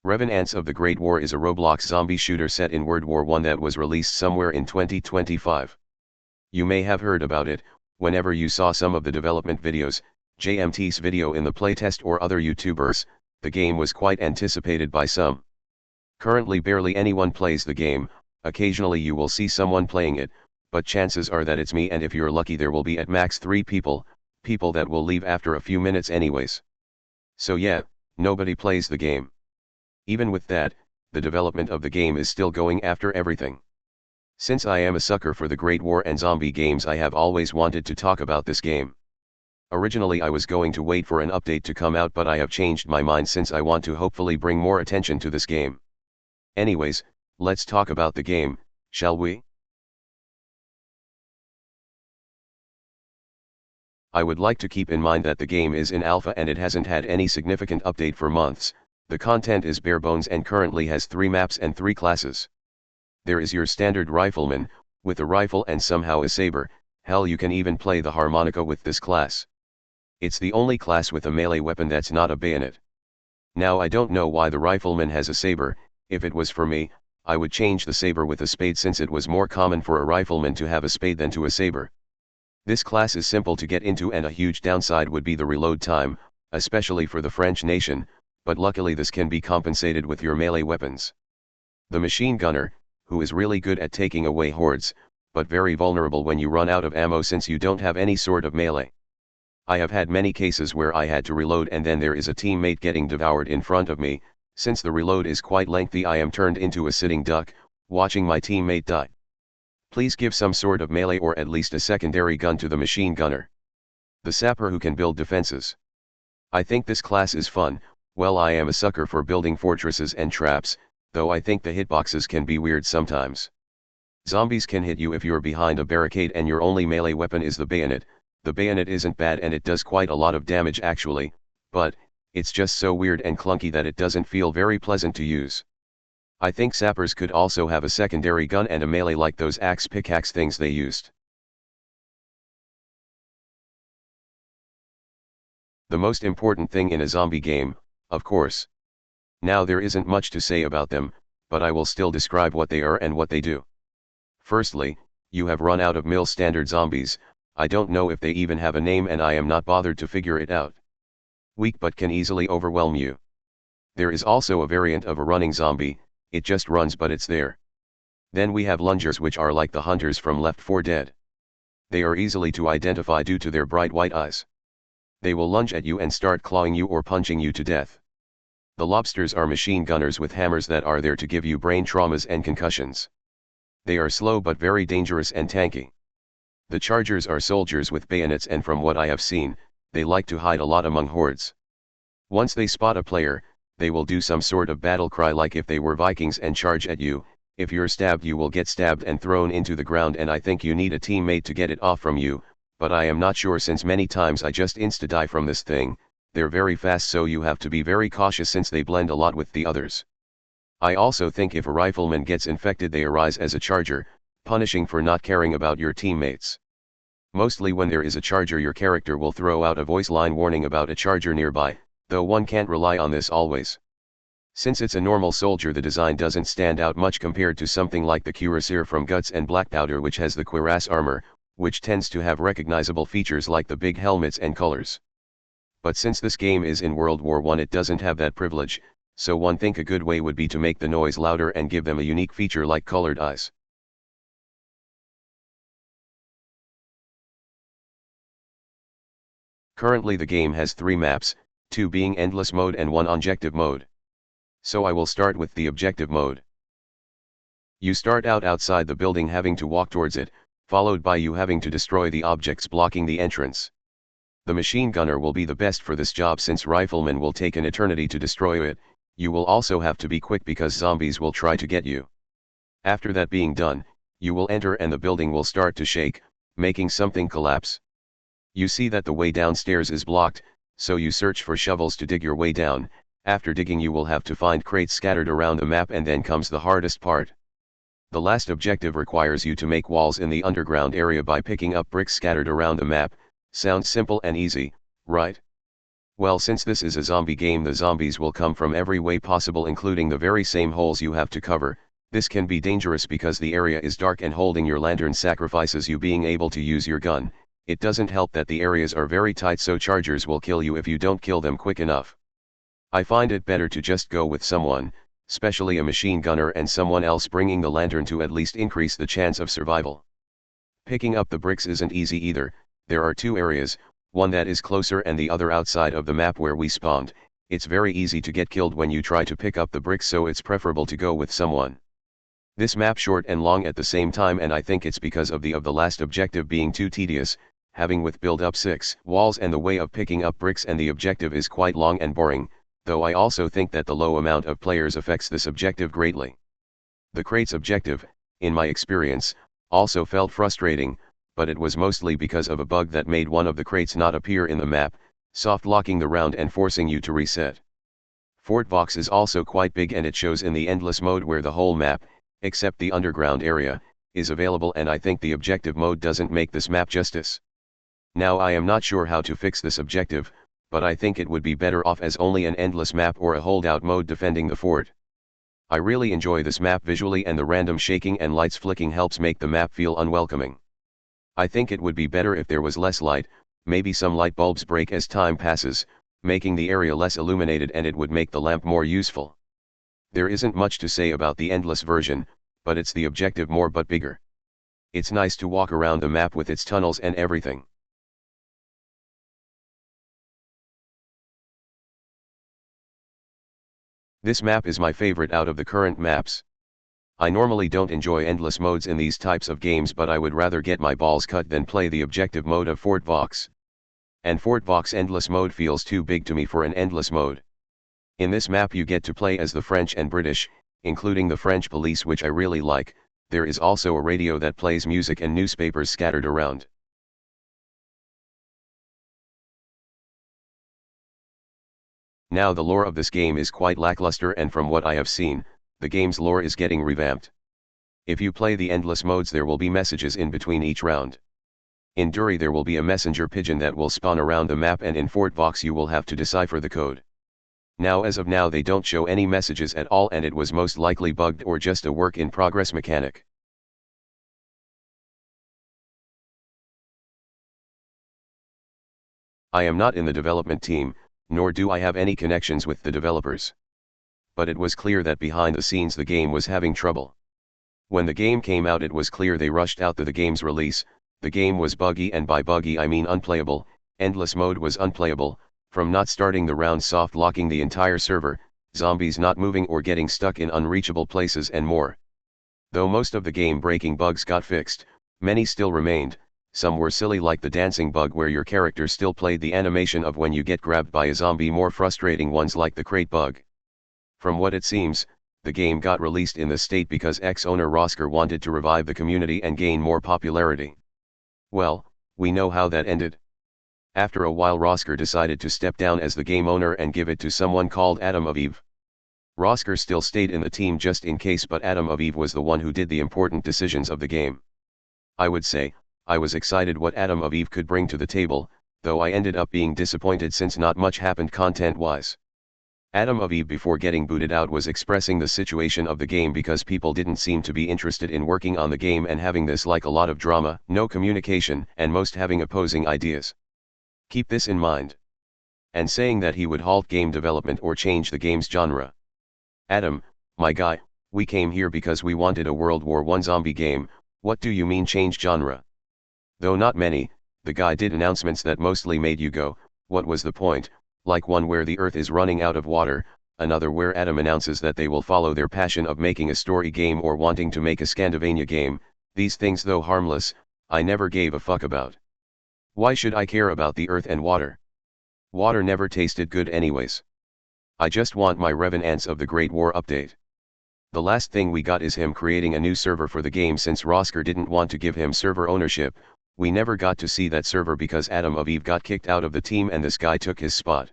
Revenants of the Great War is a Roblox zombie shooter set in World War I that was released somewhere in 2025. You may have heard about it, whenever you saw some of the development videos, JMT's video in the playtest or other YouTubers. The game was quite anticipated by some. Currently barely anyone plays the game. Occasionally you will see someone playing it, but chances are that it's me, and if you're lucky there will be at max 3 people that will leave after a few minutes anyways. So yeah, nobody plays the game. Even with that, the development of the game is still going after everything. Since I am a sucker for the Great War and zombie games, I have always wanted to talk about this game. Originally I was going to wait for an update to come out, but I have changed my mind since I want to hopefully bring more attention to this game. Anyways, let's talk about the game, shall we? I would like to keep in mind that the game is in alpha and it hasn't had any significant update for months. The content is bare bones and currently has 3 maps and 3 classes. There is your standard rifleman, with a rifle and somehow a saber. Hell, you can even play the harmonica with this class. It's the only class with a melee weapon that's not a bayonet. Now I don't know why the rifleman has a saber. If it was for me, I would change the saber with a spade, since it was more common for a rifleman to have a spade than to a saber. This class is simple to get into, and a huge downside would be the reload time, especially for the French nation, but luckily this can be compensated with your melee weapons. The machine gunner, who is really good at taking away hordes, but very vulnerable when you run out of ammo since you don't have any sort of melee. I have had many cases where I had to reload and then there is a teammate getting devoured in front of me. Since the reload is quite lengthy, I am turned into a sitting duck, watching my teammate die. Please give some sort of melee or at least a secondary gun to the machine gunner. The sapper, who can build defenses. I think this class is fun. Well, I am a sucker for building fortresses and traps, though I think the hitboxes can be weird sometimes. Zombies can hit you if you're behind a barricade and your only melee weapon is the bayonet. The bayonet isn't bad and it does quite a lot of damage actually, but it's just so weird and clunky that it doesn't feel very pleasant to use. I think sappers could also have a secondary gun and a melee like those axe pickaxe things they used. The most important thing in a zombie game, of course. Now there isn't much to say about them, but I will still describe what they are and what they do. Firstly, you have run out of mill standard zombies. I don't know if they even have a name and I am not bothered to figure it out. Weak but can easily overwhelm you. There is also a variant of a running zombie. It just runs but it's there. Then we have lungers, which are like the hunters from Left 4 Dead. They are easily to identify due to their bright white eyes. They will lunge at you and start clawing you or punching you to death. The lobsters are machine gunners with hammers that are there to give you brain traumas and concussions. They are slow but very dangerous and tanky. The chargers are soldiers with bayonets, and from what I have seen, they like to hide a lot among hordes. Once they spot a player, they will do some sort of battle cry like if they were Vikings and charge at you. If you're stabbed, you will get stabbed and thrown into the ground, and I think you need a teammate to get it off from you, but I am not sure since many times I just insta-die from this thing. They're very fast, so you have to be very cautious since they blend a lot with the others. I also think if a rifleman gets infected, they arise as a charger, punishing for not caring about your teammates. Mostly when there is a charger, your character will throw out a voice line warning about a charger nearby, though one can't rely on this always. Since it's a normal soldier, the design doesn't stand out much compared to something like the Cuirassier from Guts and Black Powder, which has the cuirass armor, which tends to have recognizable features like the big helmets and colors. But since this game is in World War I, it doesn't have that privilege, so one think a good way would be to make the noise louder and give them a unique feature like colored eyes. Currently the game has 3 maps, 2 being endless mode and 1 objective mode. So I will start with the objective mode. You start out outside the building having to walk towards it, followed by you having to destroy the objects blocking the entrance. The machine gunner will be the best for this job since riflemen will take an eternity to destroy it. You will also have to be quick because zombies will try to get you. After that being done, you will enter and the building will start to shake, making something collapse. You see that the way downstairs is blocked, so you search for shovels to dig your way down. After digging, you will have to find crates scattered around the map, and then comes the hardest part. The last objective requires you to make walls in the underground area by picking up bricks scattered around the map. Sounds simple and easy, right? Well, since this is a zombie game, the zombies will come from every way possible, including the very same holes you have to cover. This can be dangerous because the area is dark and holding your lantern sacrifices you being able to use your gun. It doesn't help that the areas are very tight, so chargers will kill you if you don't kill them quick enough. I find it better to just go with someone, especially a machine gunner, and someone else bringing the lantern to at least increase the chance of survival. Picking up the bricks isn't easy either. There are two areas, one that is closer and the other outside of the map where we spawned. It's very easy to get killed when you try to pick up the bricks, so it's preferable to go with someone. This map short and long at the same time, and I think it's because of the last objective being too tedious, having with build up 6 walls and the way of picking up bricks, and the objective is quite long and boring, though I also think that the low amount of players affects this objective greatly. The crates objective, in my experience, also felt frustrating, but it was mostly because of a bug that made one of the crates not appear in the map, soft locking the round and forcing you to reset. Fort Box is also quite big, and it shows in the endless mode where the whole map, except the underground area, is available, and I think the objective mode doesn't make this map justice. Now I am not sure how to fix this objective, but I think it would be better off as only an endless map or a holdout mode defending the fort. I really enjoy this map visually, and the random shaking and lights flicking helps make the map feel unwelcoming. I think it would be better if there was less light, maybe some light bulbs break as time passes, making the area less illuminated, and it would make the lamp more useful. There isn't much to say about the endless version, but it's the objective more but bigger. It's nice to walk around the map with its tunnels and everything. This map is my favorite out of the current maps. I normally don't enjoy endless modes in these types of games, but I would rather get my balls cut than play the objective mode of Fort Vox. And Fort Vox endless mode feels too big to me for an endless mode. In this map you get to play as the French and British, including the French police, which I really like. There is also a radio that plays music and newspapers scattered around. Now the lore of this game is quite lackluster, and from what I have seen, the game's lore is getting revamped. If you play the endless modes, there will be messages in between each round. In Dury there will be a messenger pigeon that will spawn around the map, and in Fort Vox you will have to decipher the code. Now as of now they don't show any messages at all, and it was most likely bugged or just a work in progress mechanic. I am not in the development team, nor do I have any connections with the developers. But it was clear that behind the scenes the game was having trouble. When the game came out, it was clear they rushed out the game's release. The game was buggy, and by buggy I mean unplayable. Endless mode was unplayable, from not starting the round soft locking the entire server, zombies not moving or getting stuck in unreachable places, and more. Though most of the game breaking bugs got fixed, many still remained. Some were silly, like the dancing bug where your character still played the animation of when you get grabbed by a zombie, more frustrating ones like the crate bug. From what it seems, the game got released in this state because ex-owner Rosker wanted to revive the community and gain more popularity. Well, we know how that ended. After a while Rosker decided to step down as the game owner and give it to someone called Adam of Eve. Rosker still stayed in the team just in case, but Adam of Eve was the one who did the important decisions of the game. I would say, I was excited what Adam of Eve could bring to the table, though I ended up being disappointed since not much happened content-wise. Adam of Eve, before getting booted out, was expressing the situation of the game because people didn't seem to be interested in working on the game and having this like a lot of drama, no communication, and most having opposing ideas. Keep this in mind. And saying that he would halt game development or change the game's genre. Adam, my guy, we came here because we wanted a World War I zombie game. What do you mean change genre? Though not many, the guy did announcements that mostly made you go, what was the point? Like one where the earth is running out of water, another where Adam announces that they will follow their passion of making a story game or wanting to make a Scandinavia game. These things, though harmless, I never gave a fuck about. Why should I care about the earth and water? Water never tasted good anyways. I just want my Revenants of the Great War update. The last thing we got is him creating a new server for the game. Since Rosker didn't want to give him server ownership, we never got to see that server because Adam of Eve got kicked out of the team and this guy took his spot.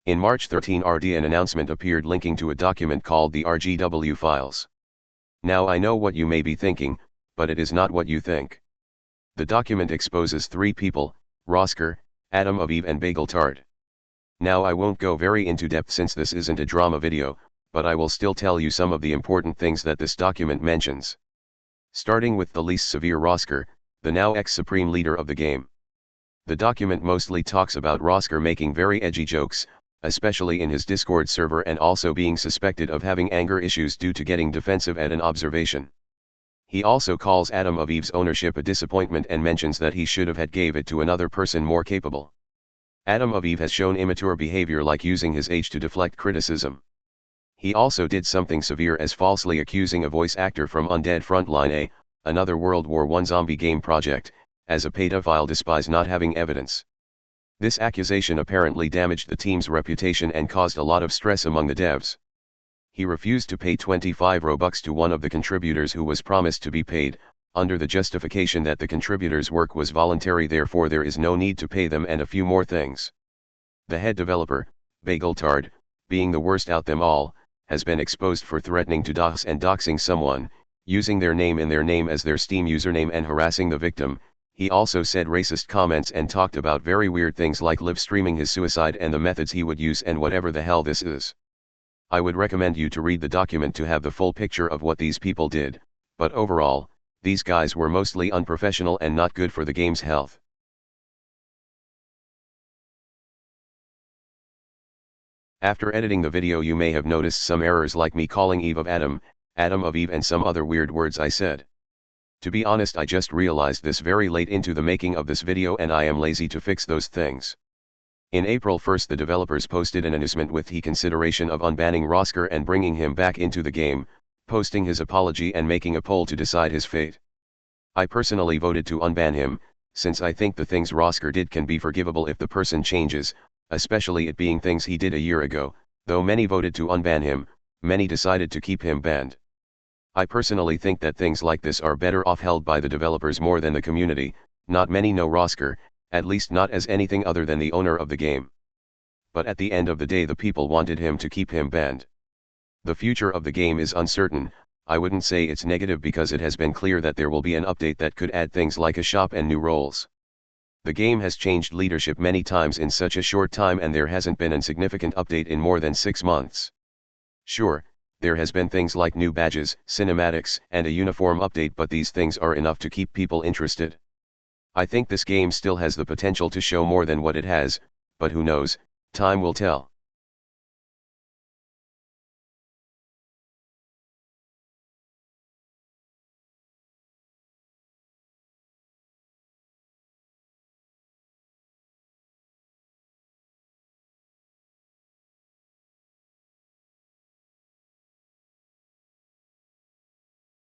In March 13 RD, an announcement appeared linking to a document called the RGW files. Now I know what you may be thinking, but it is not what you think. The document exposes 3 people, Rosker, Adam of Eve and Bagel Tart. Now I won't go very into depth since this isn't a drama video, but I will still tell you some of the important things that this document mentions. Starting with the least severe Rosker, the now ex-supreme leader of the game. The document mostly talks about Rosker making very edgy jokes, especially in his Discord server, and also being suspected of having anger issues due to getting defensive at an observation. He also calls Adam of Eve's ownership a disappointment and mentions that he should have had gave it to another person more capable. Adam of Eve has shown immature behavior like using his age to deflect criticism. He also did something severe as falsely accusing a voice actor from Undead Frontline A, another World War I zombie game project, as a pedophile despite not having evidence. This accusation apparently damaged the team's reputation and caused a lot of stress among the devs. He refused to pay 25 Robux to one of the contributors who was promised to be paid, under the justification that the contributor's work was voluntary, therefore there is no need to pay them, and a few more things. The head developer, Bagel Tart, being the worst out them all, has been exposed for threatening to dox and doxing someone, using their name in their name as their Steam username and harassing the victim. He also said racist comments and talked about very weird things like live streaming his suicide and the methods he would use and whatever the hell this is. I would recommend you to read the document to have the full picture of what these people did, but overall, these guys were mostly unprofessional and not good for the game's health. After editing the video you may have noticed some errors like me calling EveofAdam, Adam of Eve and some other weird words I said. To be honest, I just realized this very late into the making of this video and I am lazy to fix those things. In April 1st the developers posted an announcement with the consideration of unbanning Rosker and bringing him back into the game, posting his apology and making a poll to decide his fate. I personally voted to unban him, since I think the things Rosker did can be forgivable if the person changes, especially it being things he did a year ago. Though many voted to unban him, many decided to keep him banned. I personally think that things like this are better off held by the developers more than the community. Not many know Rosker, at least not as anything other than the owner of the game. But at the end of the day the people wanted him to keep him banned. The future of the game is uncertain. I wouldn't say it's negative because it has been clear that there will be an update that could add things like a shop and new roles. The game has changed leadership many times in such a short time and there hasn't been a significant update in more than 6 months. Sure, there has been things like new badges, cinematics, and a uniform update, but these things are enough to keep people interested. I think this game still has the potential to show more than what it has, but who knows, time will tell.